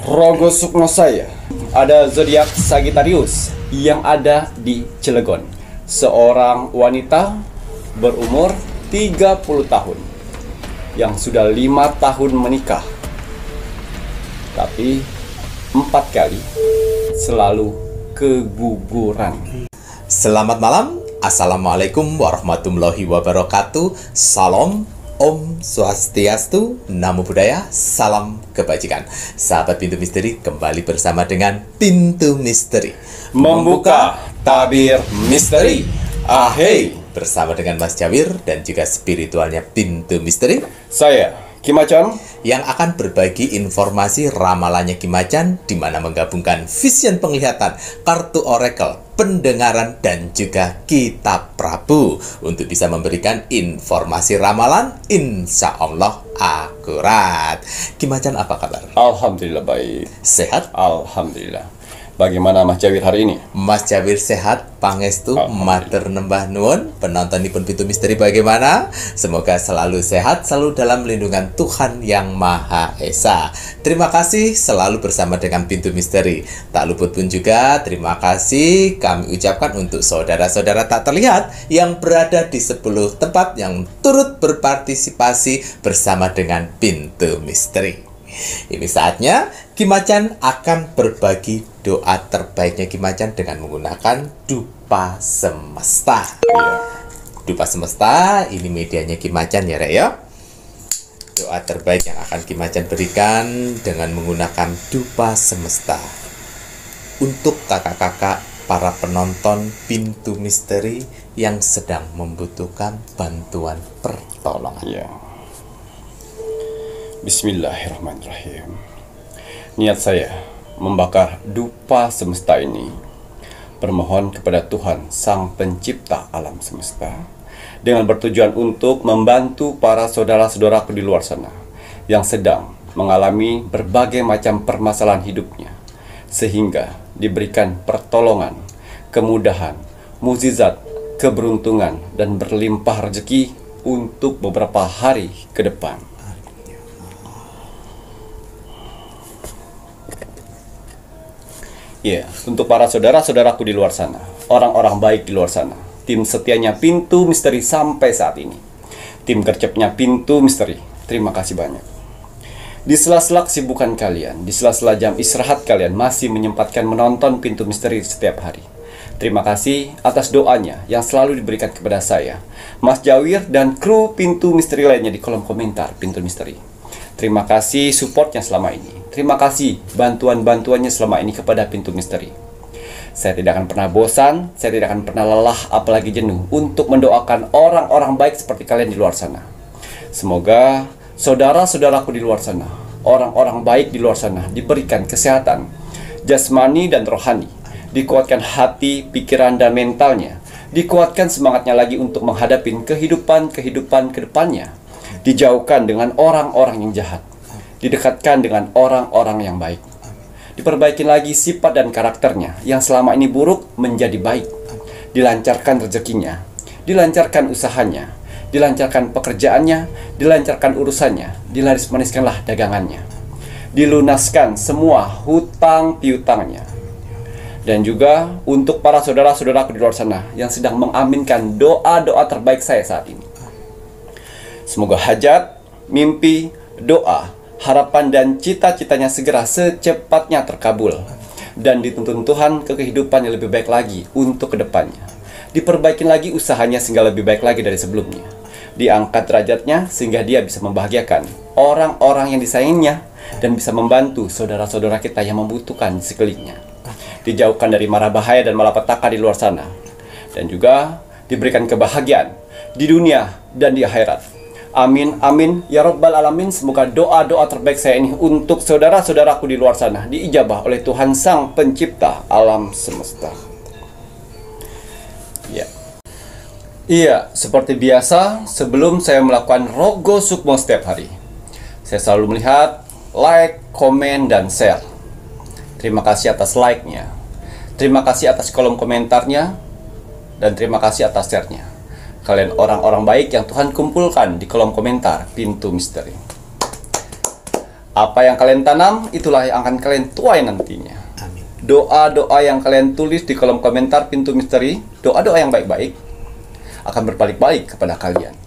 Rogo Sukmo saya ada zodiak Sagittarius yang ada di Cilegon. Seorang wanita berumur 30 tahun yang sudah 5 tahun menikah, tapi 4 kali selalu keguguran. Selamat malam, Assalamualaikum warahmatullahi wabarakatuh. Salam, Om Swastiastu, Namo Buddhaya, salam kebajikan. Sahabat Pintu Misteri, kembali bersama dengan Pintu Misteri Membuka tabir misteri. Ahey, bersama dengan Mas Jawir dan juga spiritualnya Pintu Misteri, Saya Kimacan, yang akan berbagi informasi ramalannya Kimacan, di mana menggabungkan vision penglihatan, kartu oracle, pendengaran, dan juga kitab Prabu untuk bisa memberikan informasi ramalan insya Allah akurat. Kimacan, apa kabar? alhamdulillah baik. Sehat? Alhamdulillah. Bagaimana Mas Jawir hari ini? Mas Jawir sehat, pangestu, Alhamdulillah. matur nembah nuwun. Penontonipun Pintu Misteri bagaimana? Semoga selalu sehat, selalu dalam lindungan Tuhan Yang Maha Esa. Terima kasih selalu bersama dengan Pintu Misteri. Tak luput pun juga terima kasih kami ucapkan untuk saudara-saudara tak terlihat yang berada di 10 tempat yang turut berpartisipasi bersama dengan Pintu Misteri. Ini saatnya Kimacan akan berbagi doa terbaiknya Kimacan dengan menggunakan dupa semesta. Iya. Dupa semesta ini medianya Kimacan ya, Rek ya. Doa terbaik yang akan Kimacan berikan dengan menggunakan dupa semesta untuk kakak-kakak para penonton Pintu Misteri yang sedang membutuhkan bantuan pertolongan. Ya. Bismillahirrahmanirrahim. Niat saya membakar dupa semesta ini bermohon kepada Tuhan Sang Pencipta alam semesta dengan bertujuan untuk membantu para saudara-saudaraku di luar sana yang sedang mengalami berbagai macam permasalahan hidupnya, sehingga diberikan pertolongan, kemudahan, mukjizat, keberuntungan, dan berlimpah rezeki untuk beberapa hari ke depan. Ya, untuk para saudara-saudaraku di luar sana, orang-orang baik di luar sana, tim setianya Pintu Misteri sampai saat ini, tim gercepnya Pintu Misteri, terima kasih banyak. Di sela-sela kesibukan kalian, di sela-sela jam istirahat kalian masih menyempatkan menonton Pintu Misteri setiap hari. Terima kasih atas doanya yang selalu diberikan kepada saya, Mas Jawir, dan kru Pintu Misteri lainnya di kolom komentar Pintu Misteri. Terima kasih supportnya selama ini. Terima kasih bantuan-bantuannya selama ini kepada Pintu Misteri. Saya tidak akan pernah bosan, saya tidak akan pernah lelah, apalagi jenuh untuk mendoakan orang-orang baik seperti kalian di luar sana. Semoga saudara-saudaraku di luar sana, orang-orang baik di luar sana, diberikan kesehatan jasmani dan rohani, dikuatkan hati, pikiran, dan mentalnya, dikuatkan semangatnya lagi untuk menghadapi kehidupan ke depannya, dijauhkan dengan orang-orang yang jahat, didekatkan dengan orang-orang yang baik, diperbaiki lagi sifat dan karakternya yang selama ini buruk menjadi baik, dilancarkan rezekinya, dilancarkan usahanya, dilancarkan pekerjaannya, dilancarkan urusannya, dilaris-maniskanlah dagangannya, dilunaskan semua hutang piutangnya. Dan juga untuk para saudara-saudaraku di luar sana yang sedang mengaminkan doa-doa terbaik saya saat ini, semoga hajat, mimpi, doa, harapan, dan cita-citanya segera secepatnya terkabul dan dituntun Tuhan ke kehidupan yang lebih baik lagi untuk kedepannya. Diperbaiki lagi usahanya sehingga lebih baik lagi dari sebelumnya. Diangkat derajatnya sehingga dia bisa membahagiakan orang-orang yang disayanginya dan bisa membantu saudara-saudara kita yang membutuhkan di sekelilingnya. Dijauhkan dari mara bahaya dan malapetaka di luar sana, dan juga diberikan kebahagiaan di dunia dan di akhirat. Amin, amin, ya Rabbal Alamin. Semoga doa-doa terbaik saya ini untuk saudara-saudaraku di luar sana diijabah oleh Tuhan Sang Pencipta alam semesta. Ya. Iya, seperti biasa, sebelum saya melakukan Rogo Sukmo setiap hari, saya selalu melihat like, komen, dan share. Terima kasih atas like-nya, terima kasih atas kolom komentarnya, dan terima kasih atas share-nya. Kalian orang-orang baik yang Tuhan kumpulkan di kolom komentar Pintu Misteri. Apa yang kalian tanam, itulah yang akan kalian tuai nantinya. Amin. Doa-doa yang kalian tulis di kolom komentar Pintu Misteri, doa-doa yang baik-baik akan berbalik-balik kepada kalian.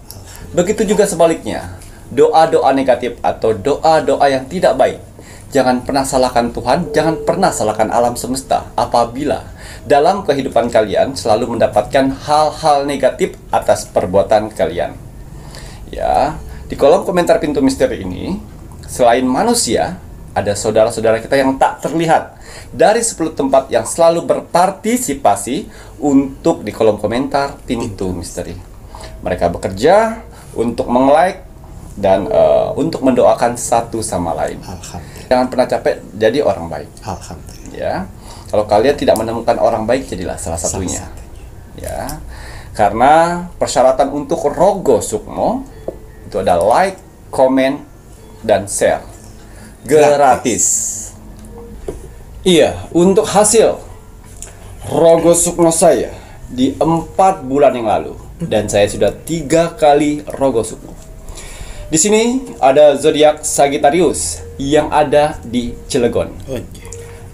Begitu juga sebaliknya, doa-doa negatif atau doa-doa yang tidak baik, jangan pernah salahkan Tuhan, jangan pernah salahkan alam semesta apabila dalam kehidupan kalian selalu mendapatkan hal-hal negatif atas perbuatan kalian. Ya, di kolom komentar Pintu Misteri ini, selain manusia, ada saudara-saudara kita yang tak terlihat dari 10 tempat yang selalu berpartisipasi untuk di kolom komentar Pintu Misteri. Mereka bekerja untuk meng-like dan untuk mendoakan satu sama lain. Alhamdulillah. Jangan pernah capek jadi orang baik. Alhamdulillah. Ya, kalau kalian tidak menemukan orang baik, jadilah salah satunya. Ya, karena persyaratan untuk Rogo Sukmo itu ada like, comment, dan share gratis. Iya, untuk hasil Rogo Sukmo saya di 4 bulan yang lalu, dan saya sudah 3 kali Rogo Sukmo. Di sini ada zodiak Sagittarius yang ada di Cilegon.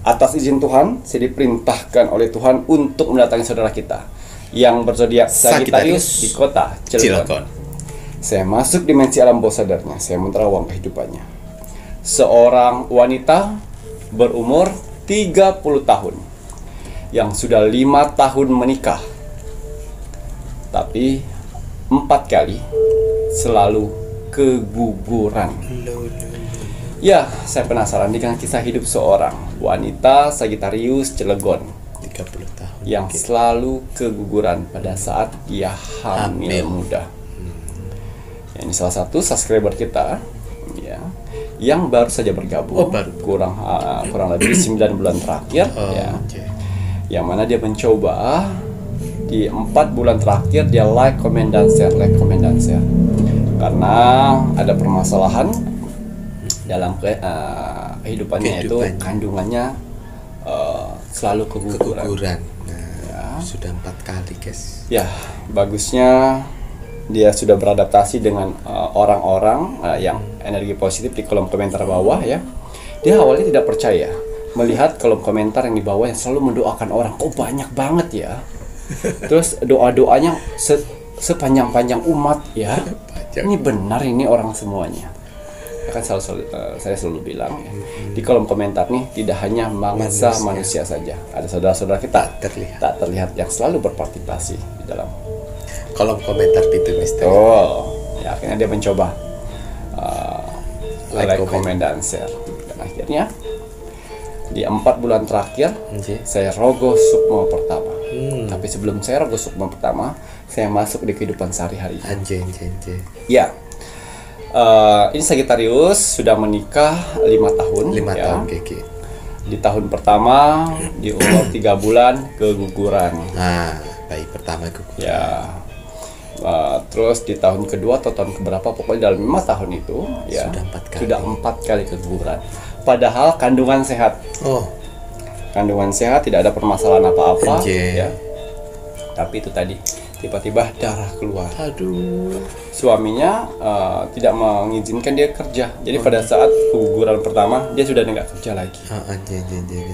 Atas izin Tuhan, saya diperintahkan oleh Tuhan untuk mendatangi saudara kita yang berzodiak Sagittarius di kota Cilegon. Saya masuk dimensi alam bawah sadarnya, saya menerawang kehidupannya. Seorang wanita berumur 30 tahun yang sudah 5 tahun menikah, tapi 4 kali selalu keguguran. Ya, saya penasaran dengan kisah hidup seorang wanita Sagittarius Cilegon 30 tahun yang selalu keguguran pada saat dia hamil muda. Ya, ini salah satu subscriber kita ya, yang baru saja bergabung, kurang lebih 9 bulan terakhir ya. Yang mana dia mencoba di 4 bulan terakhir dia like, comment, dan share, like, comment, dan share. Karena ada permasalahan dalam kehidupannya itu kandungannya selalu keguguran. Nah, sudah 4 kali, guys. Ya, bagusnya dia sudah beradaptasi dengan orang-orang yang energi positif di kolom komentar bawah ya. Dia awalnya tidak percaya melihat kolom komentar yang di bawah yang selalu mendoakan orang. Kok banyak banget ya. Terus doa-doanya sepanjang-panjang umat ya. Ini benar ini orang semuanya. Kan saya selalu bilang ya, di kolom komentar nih tidak hanya manusia saja. Ada saudara-saudara kita tak terlihat yang selalu berpartisipasi di dalam kolom komentar Pintu Misteri. Ya, akhirnya dia mencoba like, comment, dan share. Dan akhirnya di 4 bulan terakhir saya Rogo Sukmo pertama. Tapi sebelum saya Rogo Sukmo pertama, saya masuk di kehidupan sehari-hari. Ya, ini Sagittarius sudah menikah 5 tahun. 5 tahun, Kiki. Di tahun pertama di umur 3 bulan keguguran. Nah, bayi pertama keguguran. Ya. Terus di tahun kedua atau tahun keberapa, pokoknya dalam 5 tahun itu ya sudah 4 kali keguguran. Padahal kandungan sehat. Kandungan sehat, tidak ada permasalahan apa-apa ya. Tapi itu tadi tiba-tiba darah keluar. Aduh. Suaminya tidak mengizinkan dia kerja. Jadi pada saat keguguran pertama dia sudah nggak kerja lagi.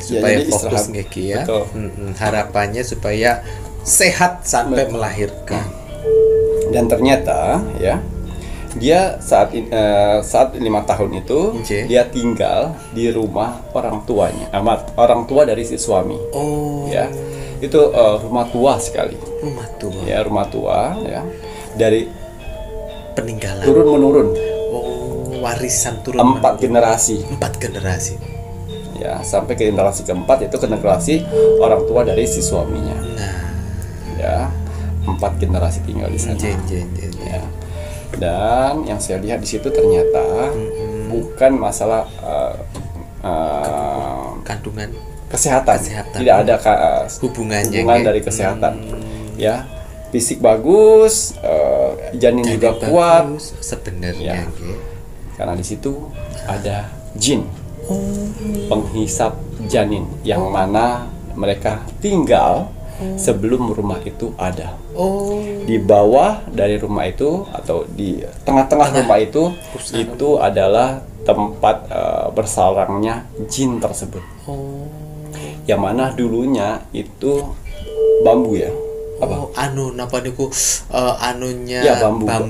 Supaya fokus Ngeki ya. Harapannya supaya sehat sampai melahirkan. Dan ternyata ya, dia saat 5 tahun itu dia tinggal di rumah orang tuanya, orang tua dari si suami. Ya, itu rumah tua sekali. Rumah tua. Ya, rumah tua ya, dari peninggalan turun menurun. Warisan turun 4 generasi. 4 generasi. Ya, sampai ke generasi keempat, itu ke generasi orang tua dari si suaminya. Ya, 4 generasi tinggal di sana. Ya. Dan yang saya lihat di situ ternyata bukan masalah kandungan, kesehatan. Tidak ada hubungan dari kesehatan. Ya, fisik bagus, janin juga kuat sebenarnya. Karena di situ ada jin penghisap janin yang mana mereka tinggal sebelum rumah itu ada. Di bawah dari rumah itu atau di tengah-tengah rumah itu adalah tempat bersarangnya jin tersebut. Oh. Yang mana dulunya itu bambu ya. Apa? Oh, napa niku anunya Ya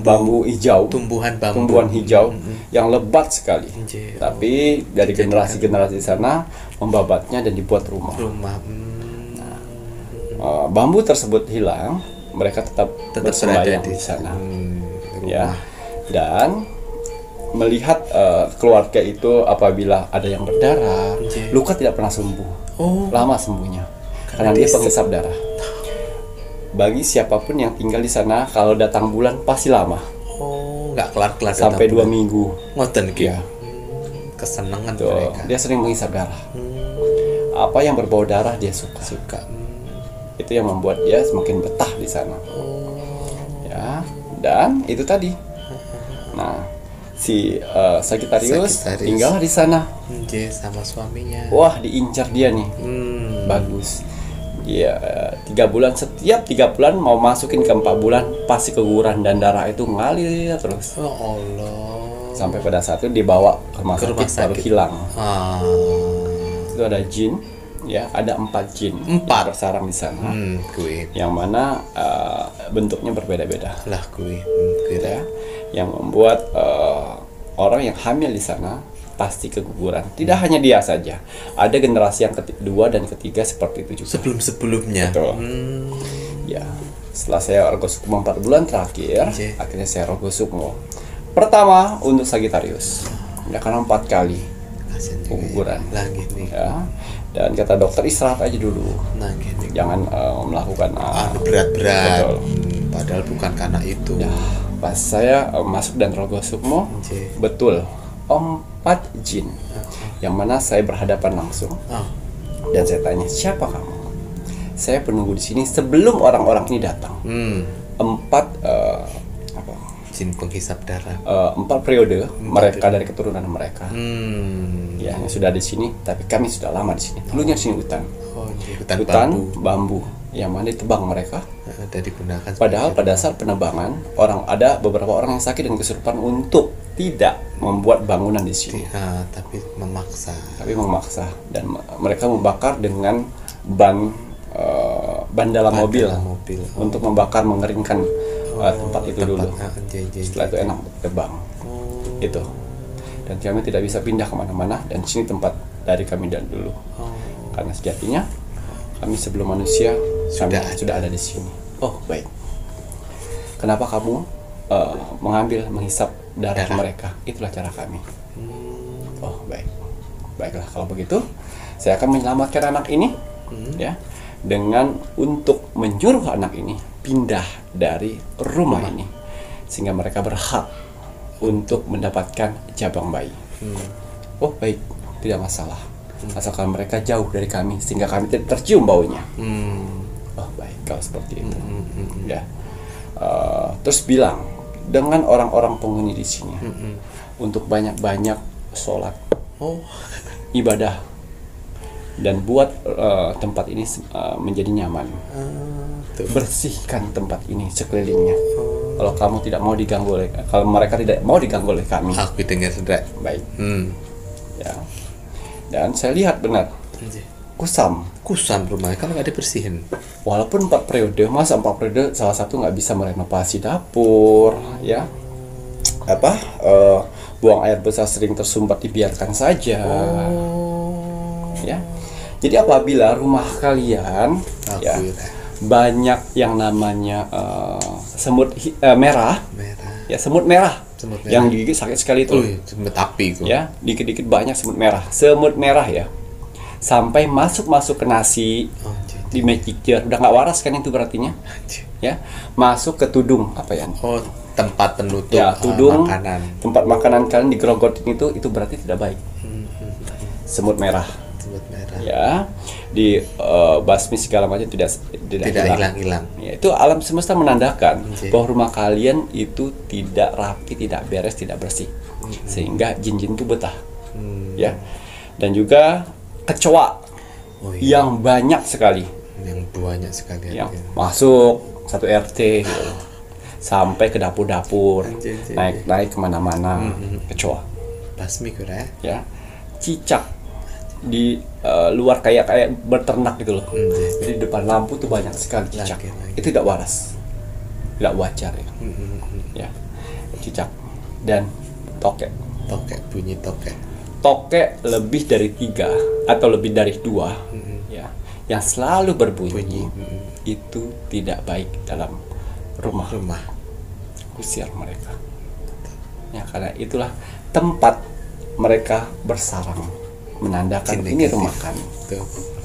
bambu hijau. Tumbuhan bambu. Tumbuhan hijau yang lebat sekali. Nggih. Tapi dari generasi-generasi sana membabatnya dan dibuat rumah. Rumah. Bambu tersebut hilang, mereka tetap bersembahyang di sana. Ya. Dan melihat keluarga itu apabila ada yang berdarah, luka tidak pernah sembuh. Lama sembuhnya. Karena dia penghisap darah. Bagi siapapun yang tinggal di sana, kalau datang bulan pasti lama. Nggak kelar-kelar Sampai 2 minggu. Ngoten ki. Ya. Kesenangan Tuh, mereka. dia sering menghisap darah. Apa yang berbau darah dia suka. Itu yang membuat dia semakin betah di sana. Ya, dan itu tadi. Nah, si Sagittarius tinggal di sana. Sama suaminya. Wah, diincar dia nih. Bagus. Dia 3 bulan, setiap 3 bulan mau masukin ke 4 bulan pasti keguguran dan darah itu ngalir terus. Oh Allah. Sampai pada saat itu dibawa ke rumah sakit baru hilang. Itu ada jin, ya ada 4 jin. 4 bersarang di sana. Kuwi. Yang mana bentuknya berbeda-beda. Lah kuwi. Ya, yang membuat orang yang hamil di sana pasti keguguran. Tidak hanya dia saja, ada generasi yang kedua dan ketiga seperti itu juga. Sebelum-sebelumnya. Betul. Ya, setelah saya rogo sukmo 4 bulan terakhir, akhirnya saya rogo sukmo. Pertama untuk Sagittarius, ya karena 4 kali keguguran. Lagi nih. Ya, dan kata dokter istirahat aja dulu. Jangan melakukan berat-berat. Padahal bukan karena itu. Ya, pas saya masuk dan rogo sukmo, betul 4 jin yang mana saya berhadapan langsung. Dan saya tanya, siapa kamu? Saya penunggu di sini sebelum orang-orang ini datang. 4 jin penghisap darah. 4 periode mereka dari keturunan mereka. Ya, yang sudah di sini, tapi kami sudah lama di sini. Dulunya sini hutan. Hutan bambu. Yang mana ditebang mereka. Digunakan. Padahal pada saat penebangan, ada beberapa orang yang sakit dan kesurupan untuk tidak membuat bangunan di sini. Tapi memaksa. Dan mereka membakar dengan ban dalam mobil. Untuk membakar mengeringkan tempat itu dulu. Setelah itu enak ditebang. Itu. Dan kami tidak bisa pindah kemana-mana. Dan sini tempat dari kami dan dulu. Karena sejatinya kami sebelum manusia sudah ada di sini. Oh baik. Kenapa kamu menghisap darah mereka? Itulah cara kami. Oh baik. Baiklah kalau begitu, saya akan menyelamatkan anak ini, ya, dengan untuk menyuruh anak ini pindah dari rumah ini, sehingga mereka berhak untuk mendapatkan jabang bayi. Oh baik, tidak masalah. Asalkan mereka jauh dari kami, sehingga kami tidak tercium baunya. Oh baik, kalau seperti itu, ya. Terus bilang dengan orang-orang penghuni di sini untuk banyak-banyak sholat, ibadah, dan buat tempat ini menjadi nyaman. Bersihkan tempat ini sekelilingnya. Kalau kamu tidak mau diganggu kalau mereka tidak mau diganggu oleh kami. Aku dengar sudah. Baik. Ya. Dan saya lihat benar. Kusam rumahnya kalau nggak dibersihin. Walaupun 4 periode, masa 4 periode salah satu nggak bisa merenovasi dapur, ya. Buang air besar sering tersumbat dibiarkan saja. Ya. Jadi apabila rumah kalian banyak yang namanya semut merah. Ya, semut merah. Yang digigit sakit sekali itu. Semut api itu. Ya, dikit-dikit banyak semut merah. Semut merah ya. Sampai masuk ke nasi, di magic jar, udah nggak waras kan itu berartinya. Ya, masuk ke tudung apa ya? Tempat penutup ya, tudung, makanan. Tempat makanan kalian digerogotin itu berarti tidak baik. Semut merah. Ya, di basmi segala macam tidak hilang-hilang. Ya, itu alam semesta menandakan bahwa rumah kalian itu tidak rapi, tidak beres, tidak bersih, sehingga jin-jin itu betah. Ya, dan juga kecoa yang banyak sekali, yang masuk satu RT gitu, sampai ke dapur-dapur, naik kemana-mana, kecoa. Basmi kira. Ya, cicak di luar kayak berternak gitu loh. Jadi di depan lampu tuh banyak sekali cicak. Lagi. Itu tidak waras, tidak wajar ya. Ya, cicak dan tokek. Tokek, bunyi tokek. Tokek lebih dari 3 atau lebih dari 2 ya, yang selalu berbunyi itu tidak baik dalam rumah. Usir mereka ya, karena itulah tempat mereka bersarang, menandakan ini rumah kami.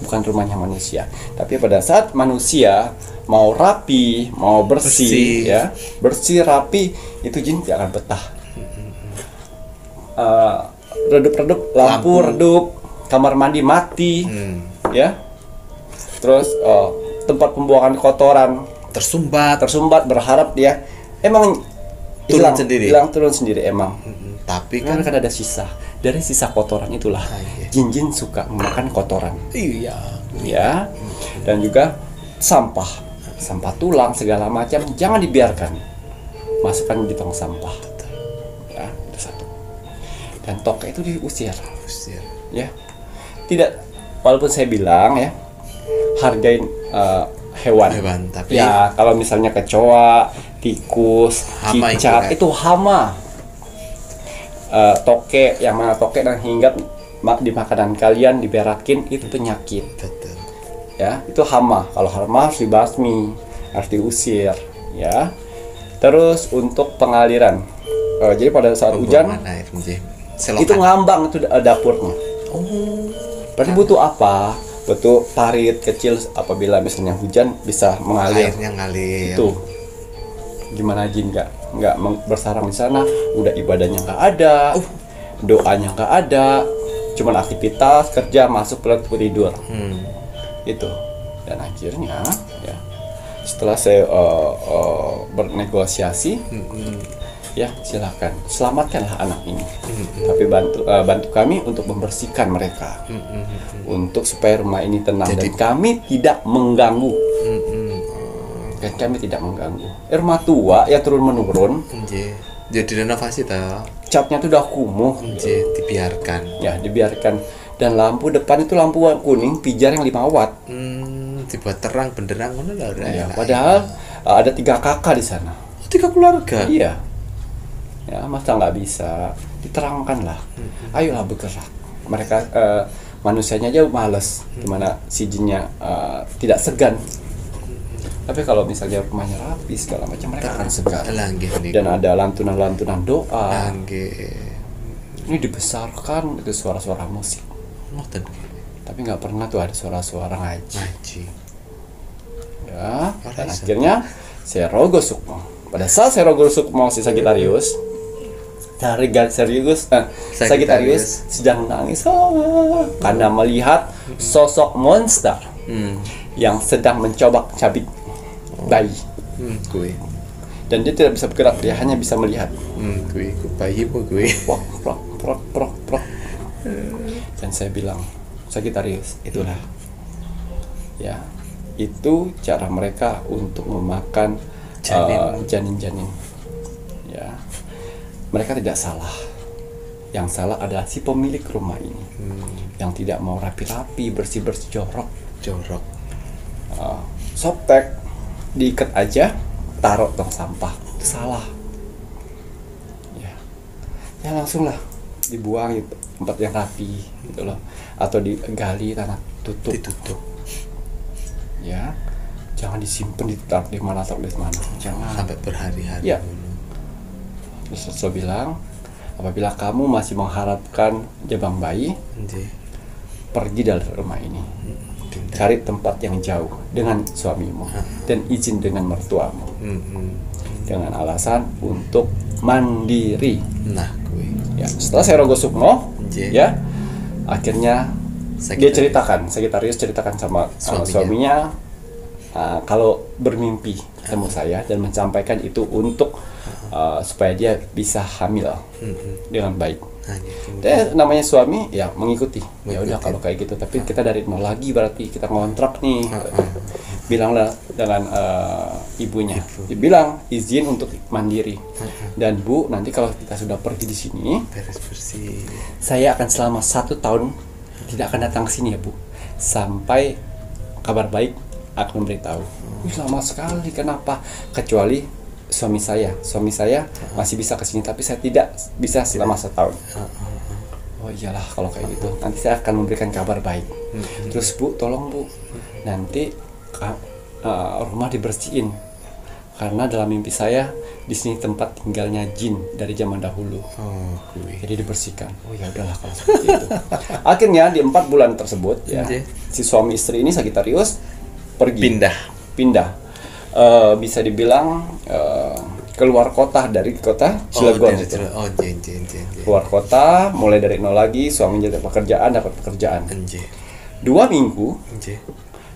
Bukan rumahnya manusia. Tapi pada saat manusia mau rapi, mau bersih ya, bersih rapi, itu jin tidak akan betah. Redup-redup, lampu redup, kamar mandi mati, ya. Terus tempat pembuangan kotoran tersumbat, berharap dia emang turun sendiri emang. Tapi kan ada sisa. Dari sisa kotoran itulah jin-jin suka memakan kotoran. Iya. Ya. Dan juga sampah tulang segala macam jangan dibiarkan. Masukkan di tong sampah. Ya, itu satu. Dan tokek itu diusir. Ya. Tidak, walaupun saya bilang ya, hargain hewan, tapi ya kalau misalnya kecoa, tikus, cicak itu hama. Tokek, yang mana tokek dan hinggap di makanan kalian diberakin itu penyakit. Betul. Ya, itu hama. Kalau hama harus dibasmi, harus diusir, ya. Terus untuk pengaliran, jadi pada saat hujan itu ngambang itu dapurnya. Berarti butuh apa? Butuh parit kecil apabila misalnya hujan bisa mengalir. Airnya ngalir. Itu gimana jin nggak bersarang di sana? Udah ibadahnya nggak ada, doanya nggak ada, cuman aktivitas kerja masuk pulang tidur. Itu. Dan akhirnya ya setelah saya bernegosiasi, ya silakan selamatkanlah anak ini, tapi bantu kami untuk membersihkan mereka, untuk supaya rumah ini tenang. Jadi, dan kami tidak mengganggu. Dan kami tidak mengganggu. Rumah tua ya turun menurun. Jadi renovasi tau. Catnya tuh udah kumuh. Dibiarkan. Ya dibiarkan. Dan lampu depan itu lampu kuning pijar yang 5 watt. Dibuat terang benderang mana lah. Ya, padahal ada 3 kakak di sana. 3 keluarga. Iya. Ya masa nggak bisa diterangkan lah. Ayolah bergerak. Mereka manusianya aja males. Gimana si jinnya tidak segan. Tapi kalau misalnya rumahnya rapi segala macam mereka akan segan. Dan ada lantunan-lantunan doa. Ini dibesarkan itu suara-suara musik. Tapi nggak pernah tuh ada suara-suara ngaji. Ya. Dan akhirnya saya rogo sukmo. Pada saat saya rogo sukmo si Sagittarius, Sagittarius sedang nangis karena melihat sosok monster yang sedang mencabik bayi. Dan dia tidak bisa bergerak, dia hanya bisa melihat. Bayi apa gue? Prok. Dan saya bilang, Sagittarius, itulah. Ya, itu cara mereka untuk memakan janin-janin. Ya. Mereka tidak salah. Yang salah adalah si pemilik rumah ini. Yang tidak mau rapi-rapi, bersih-bersih, jorok. Softtek diikat aja, taruh tong sampah. Itu salah. Ya langsung lah dibuang di tempat yang rapi gitu loh, atau digali tanah ditutup. Ya, jangan disimpan di mana, jangan sampai berhari-hari. Ya. Terus saya bilang, apabila kamu masih mengharapkan jabang bayi, pergi dari rumah ini. Cari tempat yang jauh dengan suamimu dan izin dengan mertuamu. Dengan alasan untuk mandiri. Ya, setelah saya rogo sukmo, ya, akhirnya dia Sagittarius ceritakan sama suaminya kalau bermimpi ketemu saya dan menyampaikan itu untuk supaya dia bisa hamil dengan baik. Namanya suami ya mengikuti. Ya udah kalau kayak gitu, tapi kita dari nol lagi berarti kita ngontrak nih. Bilanglah dengan ibunya, dibilang izin untuk mandiri. Dan Bu, nanti kalau kita sudah pergi di sini, beres-bersih. Saya akan selama 1 tahun tidak akan datang ke sini ya Bu, sampai kabar baik akan memberitahu. Lama sekali, kenapa? Kecuali suami saya masih bisa ke sini, tapi saya tidak bisa selama 1 tahun. Oh iyalah kalau kayak gitu, nanti saya akan memberikan kabar baik. Terus Bu, tolong Bu, nanti rumah dibersihin, karena dalam mimpi saya di sini tempat tinggalnya jin dari zaman dahulu. Jadi dibersihkan. Oh ya udahlah kalau seperti itu. Akhirnya di 4 bulan tersebut ya, si suami istri ini Sagittarius pergi. Pindah. Bisa dibilang keluar kota dari kota Cilegon. Keluar kota, mulai dari nol lagi. Suami dapat pekerjaan. 2 minggu.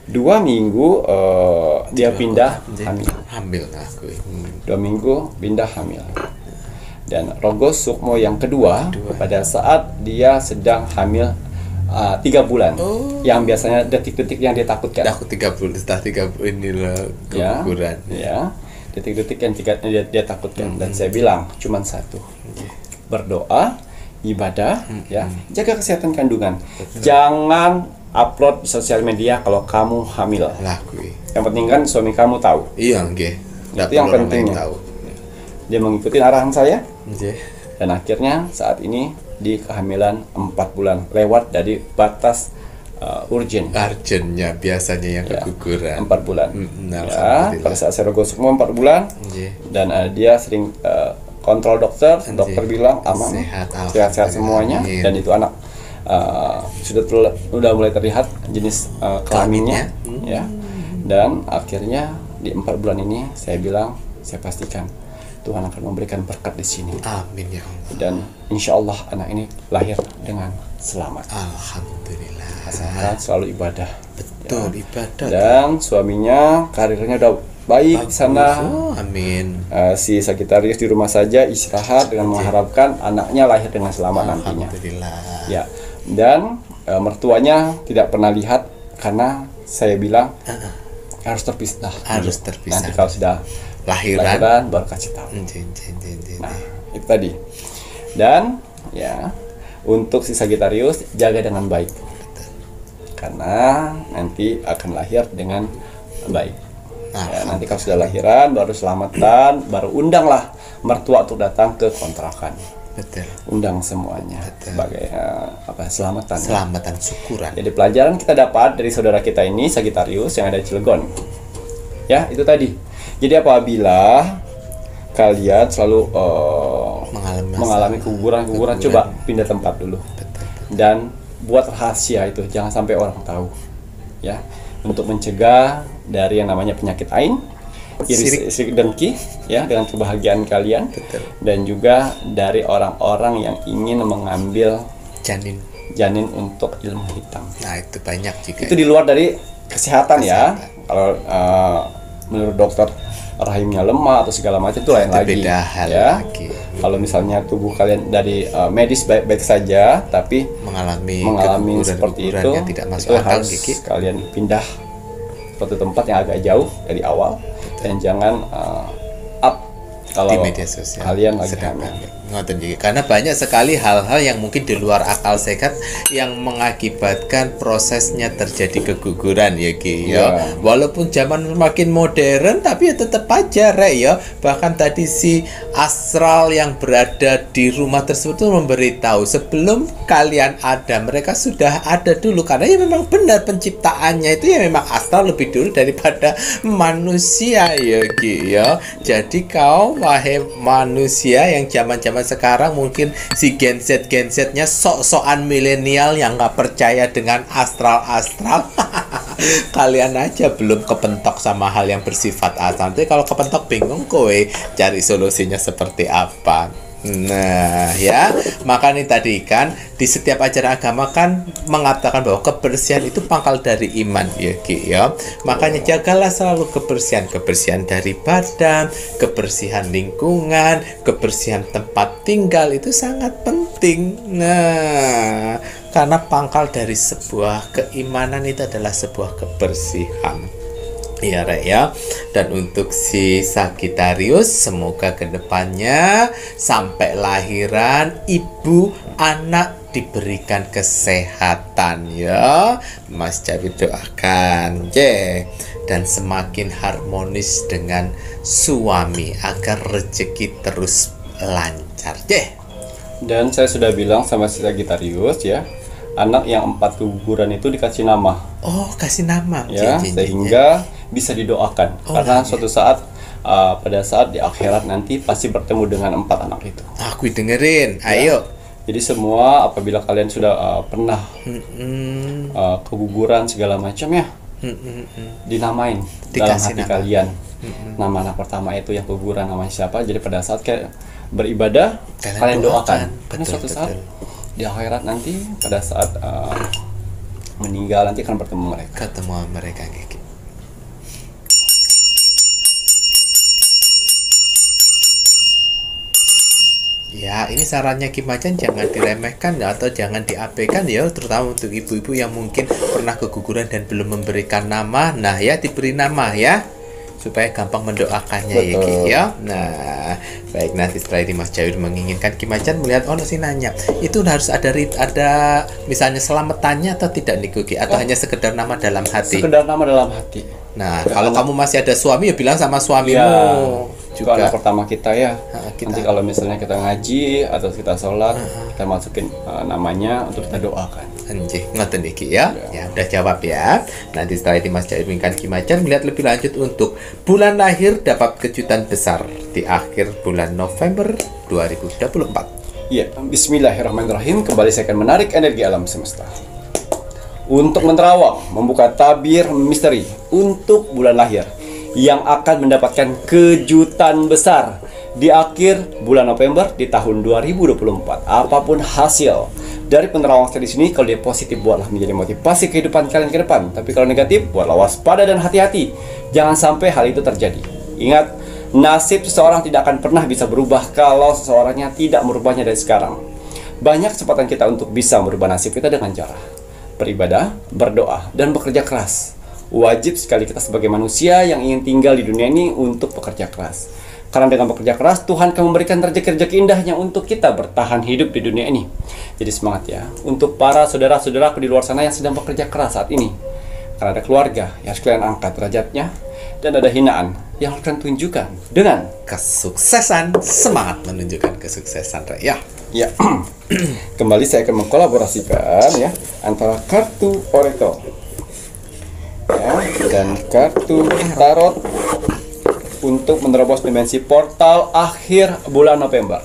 2 minggu dia pindah hamil. 2 minggu pindah hamil. Dan Rogo Sukmo yang kedua pada saat dia sedang hamil 3 bulan, yang biasanya detik-detik yang dia takutkan. Aku 3 bulan, setelah 3 bulan inilah keguguran. Ya, detik-detik yang dia takutkan. Dan saya bilang cuman satu, berdoa, ibadah, ya, jaga kesehatan kandungan. Jangan upload di sosial media kalau kamu hamil. Yang penting kan suami kamu tahu. Iya, nggih. Itu yang penting tahu. Dia mengikuti arahan saya. Dan akhirnya saat ini di kehamilan 4 bulan, lewat dari batas urgennya biasanya yang keguguran 4 bulan. Pada saat saya Rogo Sukmo 4 bulan. Dan dia sering kontrol dokter bilang aman, sehat-sehat semuanya. Dan itu anak sudah mulai terlihat jenis kelaminnya, ya. Dan akhirnya di 4 bulan ini saya pastikan Tuhan akan memberikan berkat di sini. Amin ya Allah. Dan insya Allah anak ini lahir dengan selamat. Alhamdulillah. Asalkan selalu ibadah. Betul, ibadah. Dan suaminya karirnya udah baik di sana. Amin. Si Sagittarius di rumah saja istirahat dengan mengharapkan anaknya lahir dengan selamat nantinya. Alhamdulillah. Ya. Dan mertuanya tidak pernah lihat karena saya bilang harus terpisah. Nanti kalau sudah lahiran baru kasih tahu. Nah, itu tadi. Dan ya, untuk si Sagittarius jaga dengan baik. Karena nanti akan lahir dengan baik. Nanti kalau sudah lahiran baru selamatan, baru undanglah mertua untuk datang ke kontrakan. Undang semuanya sebagai selamatan syukuran. Jadi pelajaran kita dapat dari saudara kita ini Sagittarius yang ada di Cilegon. Ya, itu tadi. Jadi apabila kalian selalu mengalami keguguran, coba pindah tempat dulu. Dan buat rahasia itu, jangan sampai orang tahu. Ya, untuk mencegah dari yang namanya penyakit ain, sirik dengki, ya, dengan kebahagiaan kalian. Dan juga dari orang-orang yang ingin mengambil janin untuk ilmu hitam. Nah, itu banyak juga. Itu di luar dari kesehatan. Ya. Kalau menurut dokter rahimnya lemah atau segala macam itu lain lagi. Beda hal lagi. Kalau misalnya tubuh kalian dari medis baik-baik saja, tapi mengalami seperti itu, tidak masuk itu akal, harus kalian pindah suatu tempat yang agak jauh dari awal. Dan jangan up kalau di media sosial kalian lagi hamil. Karena banyak sekali hal-hal yang mungkin di luar akal sehat yang mengakibatkan prosesnya terjadi keguguran ya Ki ya. Walaupun zaman makin modern tapi ya tetap aja ya. Bahkan tadi si astral yang berada di rumah tersebut itu memberitahu sebelum kalian ada, mereka sudah ada dulu. Karena ya memang benar penciptaannya itu ya memang astral lebih dulu daripada manusia ya Ki ya. Jadi kau wahai manusia yang zaman-zaman sekarang mungkin si Gen Z-nya sok-sokan milenial yang nggak percaya dengan astral-astral. Kalian aja belum kepentok sama hal yang bersifat astral. Nanti kalau kepentok bingung kowe cari solusinya seperti apa. Nah, ya, makanya tadi kan di setiap ajaran agama kan mengatakan bahwa kebersihan itu pangkal dari iman, ya, Ki, ya. Makanya jagalah selalu kebersihan dari badan, kebersihan lingkungan, kebersihan tempat tinggal itu sangat penting. Nah, karena pangkal dari sebuah keimanan itu adalah sebuah kebersihan. Ya, Rek, ya. Dan untuk si Sagittarius, semoga kedepannya sampai lahiran ibu anak diberikan kesehatan, ya. Mas Jawi doakan, dan semakin harmonis dengan suami agar rezeki terus lancar, Dan saya sudah bilang sama si Sagittarius, ya, anak yang 4 keguguran itu dikasih nama. Oh, kasih nama, ya, sehingga bisa didoakan. Karena suatu saat pada saat di akhirat nanti pasti bertemu dengan 4 anak itu. Aku dengerin, ayo. Jadi semua apabila kalian sudah pernah keguguran segala macam, ya, dinamain dalam hati kalian. Nama anak pertama itu yang keguguran namanya siapa. Jadi pada saat beribadah kalian doakan. Karena suatu saat di akhirat nanti pada saat meninggal nanti akan bertemu mereka. Ya, ini sarannya Ki Macan jangan diremehkan atau jangan diabaikan, ya, terutama untuk ibu-ibu yang mungkin pernah keguguran dan belum memberikan nama. Nah, ya, diberi nama, ya, supaya gampang mendoakannya. Betul. Ya, Ki, ya. Nah, baik, nanti setelah ini Mas Jawi menginginkan Ki Macan melihat si nanya itu harus ada misalnya selamatannya atau tidak nih, Ki, atau hanya sekedar nama dalam hati? Sekedar nama dalam hati. Nah, kalau kamu masih ada suami, ya bilang sama suamimu. Ya. Juga anak pertama kita, ya. Nanti kalau misalnya kita ngaji atau kita sholat, kita masukin namanya untuk kita doakan. Anjir, ngoten iki, ya. Ya, udah jawab, ya. Nanti setelah itu Mas Jawi inginkan Ki Macan melihat lebih lanjut untuk bulan lahir dapat kejutan besar di akhir bulan November 2024. Iya, bismillahirrahmanirrahim. Kembali saya akan menarik energi alam semesta untuk menerawang, membuka tabir misteri untuk bulan lahir yang akan mendapatkan kejutan besar di akhir bulan November di tahun 2024. Apapun hasil dari penerawang saya di sini, kalau dia positif buatlah menjadi motivasi kehidupan kalian ke depan. Tapi kalau negatif, buatlah waspada dan hati-hati. Jangan sampai hal itu terjadi. Ingat, nasib seseorang tidak akan pernah bisa berubah kalau seseorangnya tidak merubahnya dari sekarang. Banyak kesempatan kita untuk bisa merubah nasib kita dengan cara beribadah, berdoa, dan bekerja keras. Wajib sekali kita sebagai manusia yang ingin tinggal di dunia ini untuk bekerja keras. Karena dengan bekerja keras, Tuhan akan memberikan rezeki-rezeki indahnya untuk kita bertahan hidup di dunia ini. Jadi semangat, ya, untuk para saudara-saudaraku di luar sana yang sedang bekerja keras saat ini. Karena ada keluarga yang harus kalian angkat derajatnya, dan ada hinaan yang harus kalian tunjukkan dengan kesuksesan. Semangat menunjukkan kesuksesan, ya. Ya. Kembali saya akan mengkolaborasikan, ya, antara kartu oracle, ya, dan kartu tarot untuk menerobos dimensi portal akhir bulan November.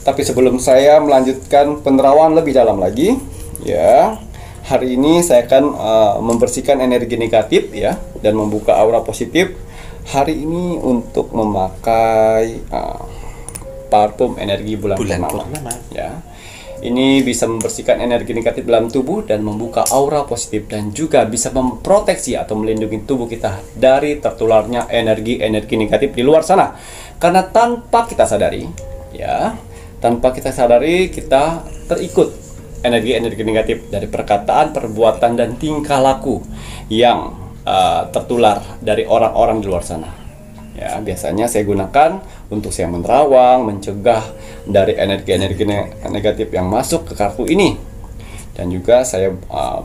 Tapi sebelum saya melanjutkan penerawangan lebih dalam lagi, ya, hari ini saya akan membersihkan energi negatif, ya, dan membuka aura positif. Hari ini untuk memakai parfum energi bulan purnama, ya. Ini bisa membersihkan energi negatif dalam tubuh dan membuka aura positif, dan juga bisa memproteksi atau melindungi tubuh kita dari tertularnya energi-energi negatif di luar sana. Karena tanpa kita sadari, ya, kita terikut energi-energi negatif dari perkataan, perbuatan, dan tingkah laku yang tertular dari orang-orang di luar sana. Ya, biasanya saya gunakan untuk saya menerawang, mencegah dari energi-energi negatif yang masuk ke kartu ini. Dan juga saya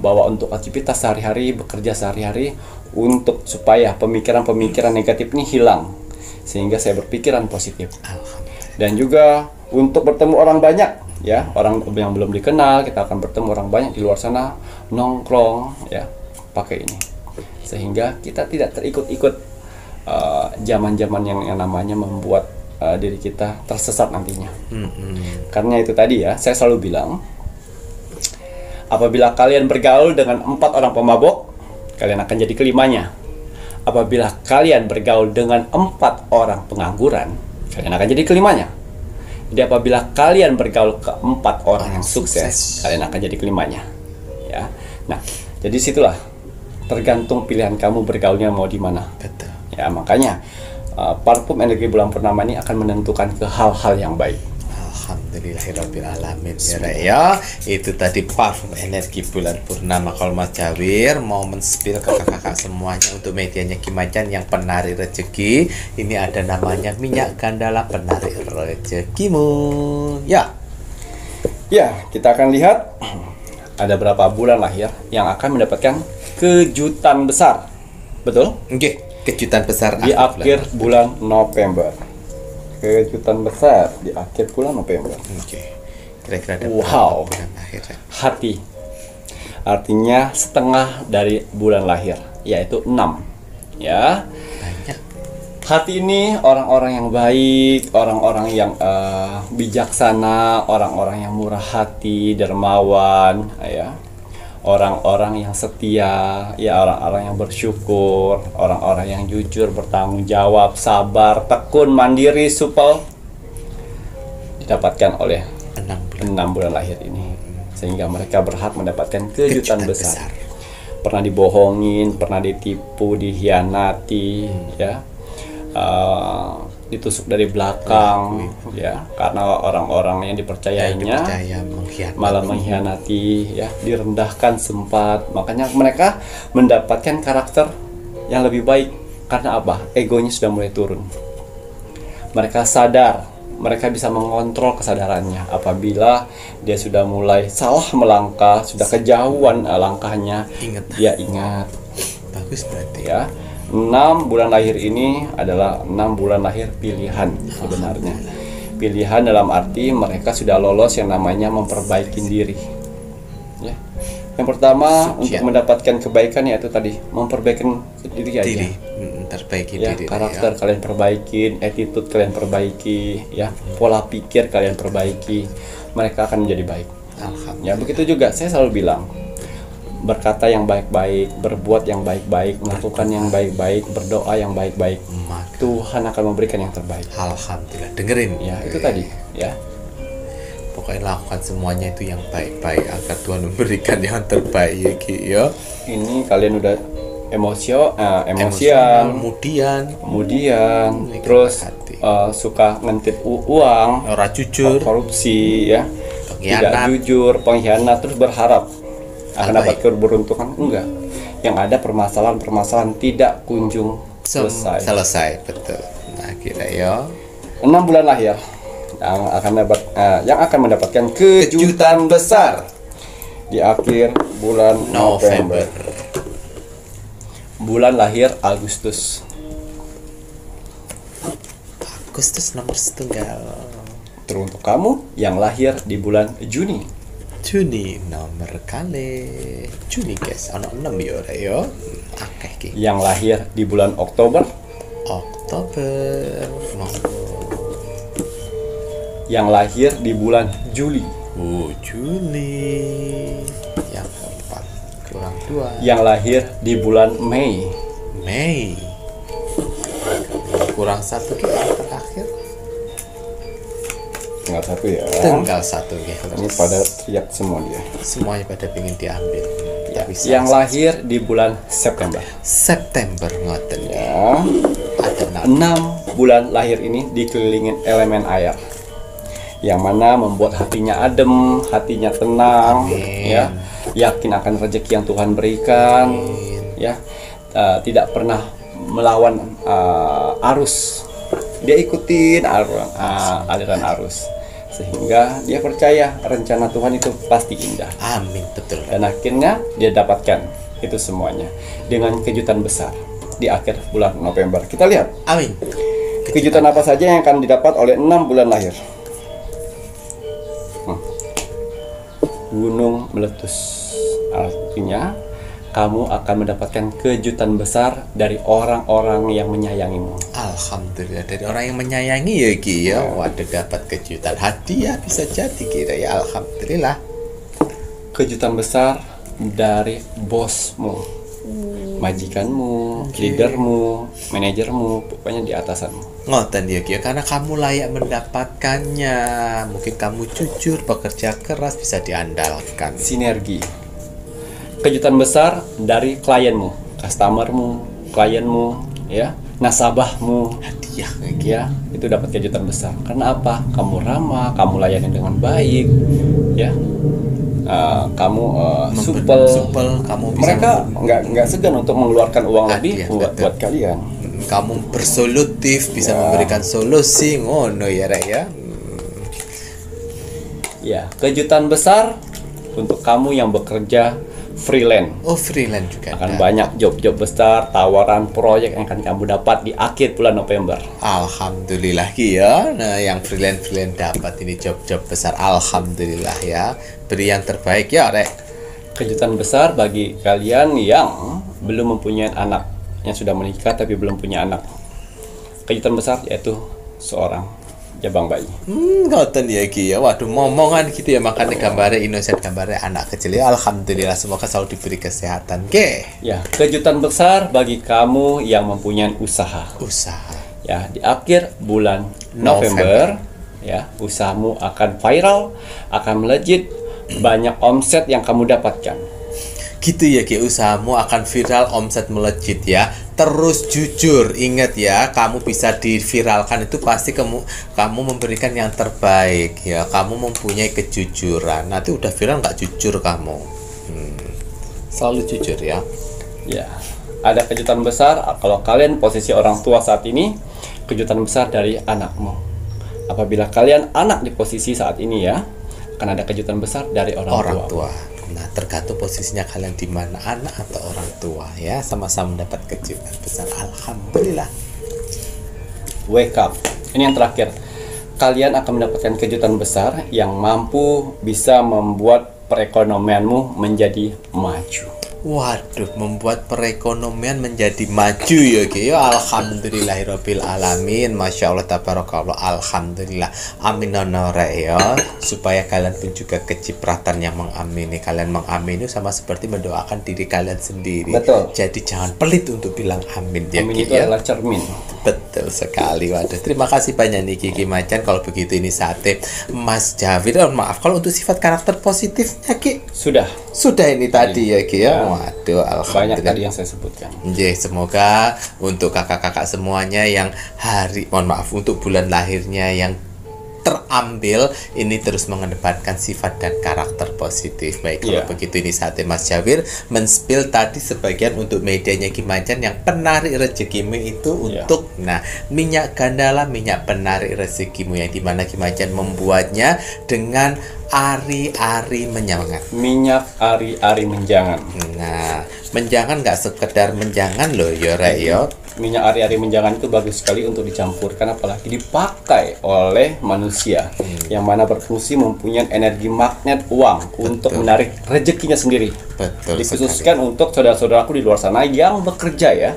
bawa untuk aktivitas sehari-hari, bekerja sehari-hari, untuk supaya pemikiran-pemikiran negatif ini hilang, sehingga saya berpikiran positif. Dan juga untuk bertemu orang banyak, ya, orang yang belum dikenal, kita akan bertemu orang banyak di luar sana, nongkrong, ya, pakai ini, sehingga kita tidak terikut-ikut zaman-zaman yang namanya membuat diri kita tersesat nantinya. Karena itu tadi, ya, saya selalu bilang, apabila kalian bergaul dengan 4 orang pemabok, kalian akan jadi kelimanya. Apabila kalian bergaul dengan 4 orang pengangguran, kalian akan jadi kelimanya. Jadi apabila kalian bergaul ke 4 orang yang sukses, kalian akan jadi kelimanya. Ya. Nah, jadi situlah tergantung pilihan kamu bergaulnya mau di mana. Betul. Ya, makanya parfum energi bulan purnama ini akan menentukan ke hal-hal yang baik. Alhamdulillahirabbil alamin ya Rek ya. Itu tadi parfum energi bulan purnama. Kalau Mas Jawir mau men-spill ke kakak-kakak semuanya untuk medianya Kimacan yang penarik rezeki, ini ada namanya minyak gandala penarik rezekimu. Ya. Ya, kita akan lihat ada berapa bulan lahir yang akan mendapatkan kejutan besar. Betul? Oke, kejutan besar Di akhir bulan November. Kejutan besar di akhir bulan November. Oke. Kira-kira ada Wow. berapa bulan lahir? Rek? Hati. Artinya setengah dari bulan lahir, yaitu 6. Ya. Banyak. Hati ini orang-orang yang baik, orang-orang yang bijaksana, orang-orang yang murah hati, dermawan, ya. Orang-orang yang setia, ya, orang-orang yang bersyukur, orang-orang yang jujur, bertanggung jawab, sabar, tekun, mandiri, supel didapatkan oleh 6 bulan lahir ini, sehingga mereka berhak mendapatkan kejutan besar. Pernah dibohongin, pernah ditipu, dihianati, ya, ditusuk dari belakang, ya, karena orang-orang yang dipercayainya malah mengkhianati, ya, direndahkan sempat. Makanya mereka mendapatkan karakter yang lebih baik. Karena apa? Egonya sudah mulai turun. Mereka sadar, mereka bisa mengontrol kesadarannya. Apabila dia sudah mulai salah melangkah, sudah kejauhan langkahnya, dia ingat. Bagus berarti. Ya, 6 bulan lahir ini adalah 6 bulan lahir pilihan sebenarnya. Pilihan dalam arti mereka sudah lolos yang namanya memperbaiki diri. Ya. Yang pertama untuk mendapatkan kebaikan yaitu tadi memperbaiki diri aja. Perbaiki ya, diri. Karakter kalian perbaikin, attitude kalian perbaiki, ya, pola pikir kalian perbaiki, mereka akan menjadi baik. Ya, begitu juga saya selalu bilang, berkata yang baik-baik, berbuat yang baik-baik, melakukan yang baik-baik, berdoa yang baik-baik, Tuhan akan memberikan yang terbaik. Alhamdulillah. Dengerin Ya, itu tadi, ya. Pokoknya lakukan semuanya itu yang baik-baik agar Tuhan memberikan yang terbaik ya Ki ya. Ini kalian udah emosian, kemudian terus suka ngintip uang, ora jujur, korupsi, ya, tidak pengkhianat, jujur, pengkhianat, terus berharap akan dapat keberuntungan. Enggak, yang ada permasalahan tidak kunjung selesai. Betul. Nah kira ya 6 bulan lahir yang akan mendapatkan kejutan besar di akhir bulan November. Bulan lahir Agustus nomor setunggal. Teruntuk kamu yang lahir di bulan Juni nomor kali Juni guys, ono 6 ya ora ya. Akeh ki. Yang lahir di bulan Oktober. Yang lahir di bulan Juli. Juli. Yang keempat kurang 2. Yang lahir di bulan Mei. Kurang 1 ki terakhir. Tinggal 1 ya. Tinggal 1 ya. Ini pada teriak semua dia. Semuanya pada pengen diambil. Ya. Yang lahir di bulan September ngoten ya. Ada 6 bulan lahir ini dikelilingin elemen air, yang mana membuat hatinya adem, hatinya tenang. Amin. Ya, yakin akan rezeki yang Tuhan berikan. Amin. Ya, tidak pernah melawan arus, dia ikutin aliran arus, sehingga dia percaya rencana Tuhan itu pasti indah. Amin, betul. Dan akhirnya dia dapatkan itu semuanya dengan kejutan besar di akhir bulan November. Kita lihat. Amin. Kejutan apa saja yang akan didapat oleh 6 bulan lahir. Gunung meletus. Artinya kamu akan mendapatkan kejutan besar dari orang-orang yang menyayangimu. Alhamdulillah, dari orang yang menyayangi ya Ki ya. Waduh, dapat kejutan hadiah bisa jadi kira ya. Alhamdulillah. Kejutan besar dari bosmu. majikanmu, leadermu, manajermu, pokoknya di atasanmu. Ngoten ya Ki, karena kamu layak mendapatkannya. Mungkin kamu jujur, bekerja keras, bisa diandalkan. Sinergi. Kejutan besar dari klienmu, customermu, klienmu, ya, nasabahmu. Hadiah Ya, itu dapat kejutan besar. Karena apa? Kamu ramah, kamu layani dengan baik, ya. Kamu supel, kamu bisa mereka nggak segan untuk mengeluarkan uang lebih Hadiah, buat kalian. kamu bersolutif, bisa Ya. memberikan solusi. Ngono ya Rek ya. Ya, kejutan besar untuk kamu yang bekerja freelance. Oh, freelance juga Akan ada. banyak job-job besar, tawaran proyek yang akan kamu dapat di akhir bulan November. Alhamdulillah Ki ya. Nah, yang freelance dapat ini job-job besar. Alhamdulillah ya. Beri yang terbaik ya Rek. Kejutan besar bagi kalian yang belum mempunyai anak, yang sudah menikah tapi belum punya anak. Kejutan besar yaitu seorang jabang bayi. Ngoten ya Ki ya. Waduh, momongan gitu ya, makanya gambarnya innocent, gambarnya anak kecil ya. Alhamdulillah, semoga selalu diberi kesehatan. Oke. Ya, kejutan besar bagi kamu yang mempunyai usaha. Usaha. Ya, di akhir bulan November, ya, usahamu akan viral, akan melejit, banyak omset yang kamu dapatkan. Gitu ya Ki, usahamu akan viral, omset melejit ya. Terus jujur, ingat ya, kamu bisa diviralkan itu pasti kamu memberikan yang terbaik ya. Kamu mempunyai kejujuran. Nanti udah viral nggak jujur kamu. Selalu jujur ya. Ya, ada kejutan besar kalau kalian posisi orang tua saat ini, kejutan besar dari anakmu. Apabila kalian anak di posisi saat ini ya, akan ada kejutan besar dari orang tua. Nah, tergantung posisinya kalian di mana, anak atau orang tua ya, sama-sama mendapat kejutan besar. Alhamdulillah. Wake up. Ini yang terakhir. Kalian akan mendapatkan kejutan besar yang mampu bisa membuat perekonomianmu menjadi maju. Waduh, membuat perekonomian menjadi maju ya Ki. Ya, alhamdulillahirabbil alamin. Masya Allah, tabarakallah, alhamdulillah. Amin honore ya. Supaya kalian pun juga kecipratan yang mengamini. Kalian mengamini sama seperti mendoakan diri kalian sendiri. Betul. Jadi jangan pelit untuk bilang amin ya Amin Ki itu ya. adalah cermin. Betul sekali. Waduh, terima kasih banyak nih Kiki Macan. Kalau begitu ini saatnya Mas Javid. Oh, maaf kalau untuk sifat karakter positifnya Ki, sudah ini tadi ya Ki ya. Waduh, Banyak tadi alhamdulillah. yang saya sebutkan. Nggih, semoga untuk kakak-kakak semuanya yang untuk bulan lahirnya yang terambil ini terus mengedepankan sifat dan karakter positif. Baik, kalau Iya. begitu ini saatnya Mas Jawir men-spill tadi sebagian untuk medianya Kimacan yang penarik rezekimu itu Iya. untuk minyak gandala, minyak penarik rezekimu, yang dimana Kimacan membuatnya dengan ari-ari menyangat. Minyak ari-ari menjangan. Nah, menjangan nggak sekedar menjangan loh ya Rek ya. Minyak ari-ari menjangan itu bagus sekali untuk dicampurkan, apalagi dipakai oleh manusia yang mana berfungsi mempunyai energi magnet uang untuk menarik rezekinya sendiri. Betul Dikhususkan untuk saudara-saudaraku di luar sana yang bekerja ya,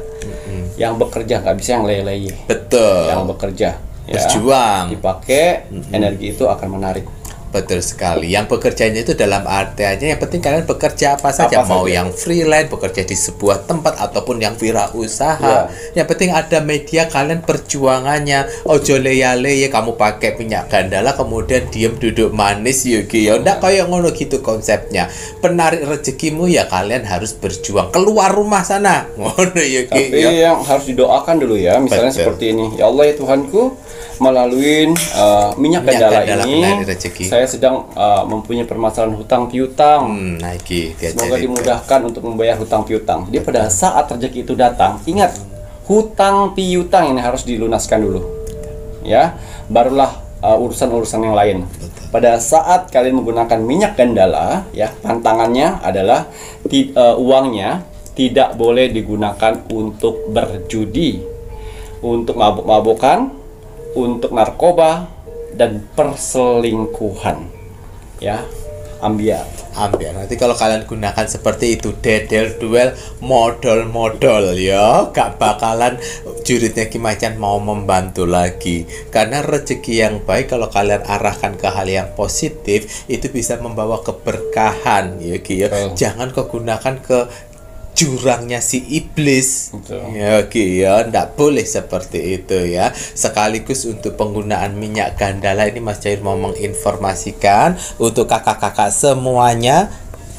yang bekerja, nggak bisa yang leye-leye, Betul. yang bekerja ya, Berjuang. dipakai energi itu akan menarik. Betul sekali. Yang bekerjanya itu dalam artiannya yang penting kalian bekerja apa saja, Apa mau saja. yang freelance, bekerja di sebuah tempat ataupun yang wirausaha. Ya. Yang penting ada media kalian perjuangannya. Ojo leye-leye kamu pakai minyak gandala kemudian diem duduk manis ya Ki. Ya ndak kayak ngono gitu konsepnya. Penarik rezekimu ya kalian harus berjuang keluar rumah sana. Ngono ya Ki. Tapi Ya. yang harus didoakan dulu ya, misalnya Betul. seperti ini. Ya Allah ya Tuhanku, melalui minyak gandala ini, penarik rezeki. saya sedang mempunyai permasalahan hutang piutang. Nah, Ki, Semoga dimudahkan untuk membayar hutang piutang. Jadi pada saat rezeki itu datang, ingat hutang piutang ini harus dilunaskan dulu, ya. Barulah urusan-urusan yang lain. Pada saat kalian menggunakan minyak gandala, ya, pantangannya adalah uangnya tidak boleh digunakan untuk berjudi, untuk mabuk-mabukan, untuk narkoba dan perselingkuhan. Ya, ambiar. Nanti kalau kalian gunakan seperti itu, dedel duel modal ya, gak bakalan juritnya Kimacan mau membantu lagi. Karena rezeki yang baik kalau kalian arahkan ke hal yang positif itu bisa membawa keberkahan ya Ki ya. Jangan kau gunakan ke jurangnya si iblis. Betul. Ya, oke ya, ndak boleh seperti itu ya. Sekaligus untuk penggunaan minyak gandala ini Mas Jair mau menginformasikan untuk kakak-kakak semuanya.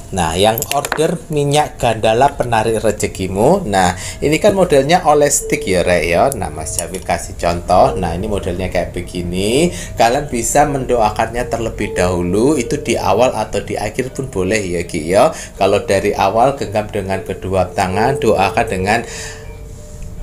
Nah, yang order minyak gandala penarik rezekimu. Nah, ini kan modelnya oleh stick ya, Rek ya. Nah, Mas Jair kasih contoh. Nah, ini modelnya kayak begini. Kalian bisa mendoakannya terlebih dahulu, itu di awal atau di akhir pun boleh ya, Ki ya. Kalau dari awal genggam dengan kedua tangan, doakan dengan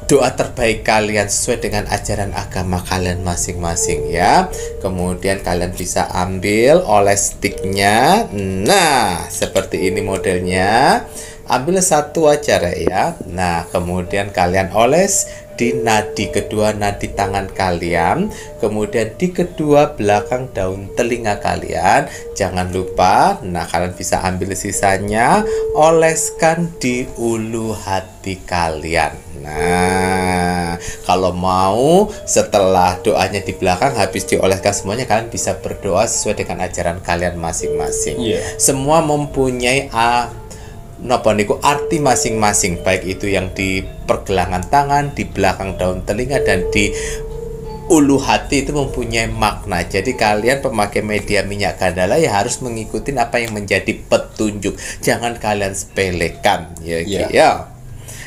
doa terbaik kalian sesuai dengan ajaran agama kalian masing-masing ya. Kemudian kalian bisa ambil oles sticknya. Nah, seperti ini modelnya. Ambil satu aja ya. Nah, kemudian kalian oles di nadi kedua nadi tangan kalian, kemudian di kedua belakang daun telinga kalian. Jangan lupa, nah kalian bisa ambil sisanya, oleskan di ulu hati kalian. Nah, kalau mau setelah doanya di belakang habis dioleskan semuanya, kalian bisa berdoa sesuai dengan ajaran kalian masing-masing. Semua mempunyai napa niku arti masing-masing, baik itu yang di pergelangan tangan, di belakang daun telinga, dan di ulu hati itu mempunyai makna. Jadi kalian pemakai media minyak gandala ya harus mengikuti apa yang menjadi petunjuk. Jangan kalian sepelekan ya.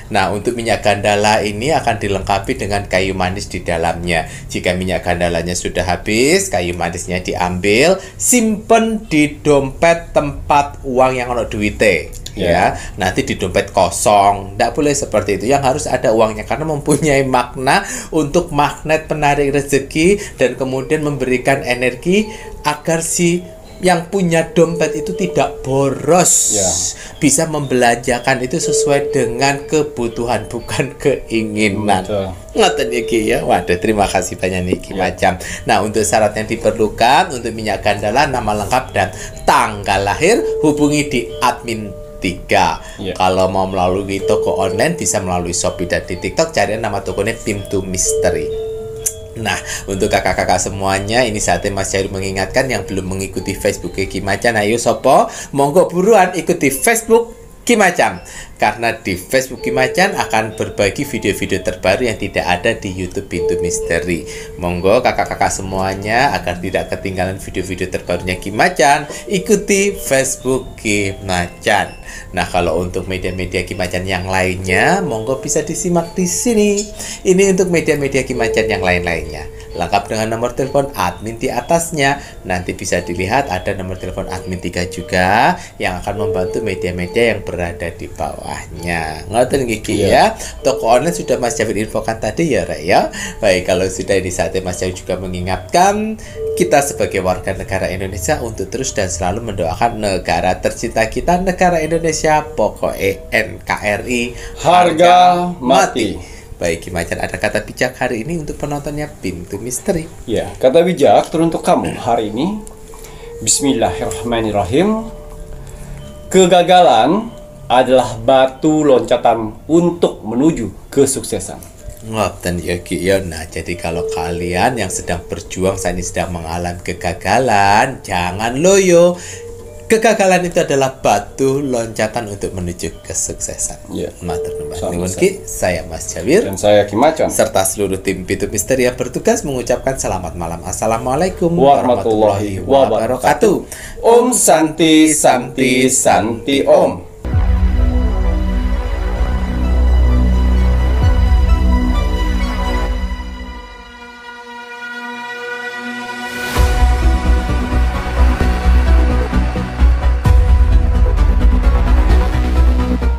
Nah, untuk minyak gandala ini akan dilengkapi dengan kayu manis di dalamnya. Jika minyak gandalanya sudah habis, kayu manisnya diambil, simpen di dompet tempat uang yang ono duite. Ya, nanti di dompet kosong. Tidak boleh seperti itu. Yang harus ada uangnya karena mempunyai makna untuk magnet penarik rezeki dan kemudian memberikan energi agar si yang punya dompet itu tidak boros, bisa membelanjakan itu sesuai dengan kebutuhan bukan keinginan. Ngoten iki ya. Waduh, terima kasih banyak nih Ki Macam. Nah, untuk syarat yang diperlukan untuk minyak gandala, nama lengkap dan tanggal lahir, hubungi di admin 3. Kalau mau melalui toko online bisa melalui Shopee, dan di TikTok cari nama tokonya Pintu Misteri. Nah, untuk kakak-kakak semuanya, ini saatnya Mas Jair mengingatkan yang belum mengikuti Facebook Ki Macan, ayo sopo, monggo buruan ikuti Facebook Ki Macam. Karena di Facebook Ki Macan akan berbagi video-video terbaru yang tidak ada di YouTube Pintu Misteri. Monggo kakak-kakak semuanya agar tidak ketinggalan video-video terbarunya Ki Macan, ikuti Facebook Ki Macan. Nah, kalau untuk media-media Ki Macan yang lainnya, monggo bisa disimak di sini. Ini untuk media-media Ki Macan yang lain-lainnya. Lengkap dengan nomor telepon admin di atasnya. Nanti bisa dilihat ada nomor telepon admin 3 juga yang akan membantu media-media yang berada di bawahnya. Ngoten Kiki ya. Toko online sudah Mas Jair infokan tadi ya, Rek ya. Baik, kalau sudah ini saatnya Mas Jair juga mengingatkan kita sebagai warga negara Indonesia untuk terus dan selalu mendoakan negara tercinta kita, negara Indonesia, pokoknya NKRI harga mati. Baik, Ki Macan, ada kata bijak hari ini untuk penontonnya Pintu Misteri. Ya, kata bijak teruntuk kamu hari ini. Bismillahirrahmanirrahim. Kegagalan adalah batu loncatan untuk menuju kesuksesan. Ngoten ya Ki ya. Nah, jadi kalau kalian yang sedang berjuang saat ini sedang mengalami kegagalan, jangan loyo. Kegagalan itu adalah batu loncatan untuk menuju kesuksesan. Matur nuwun Ki, saya Mas Jair dan saya Ki Macan serta seluruh tim Pintu Misteri yang bertugas mengucapkan selamat malam. Assalamualaikum warahmatullahi wabarakatuh. Om Santi Santi Santi Om.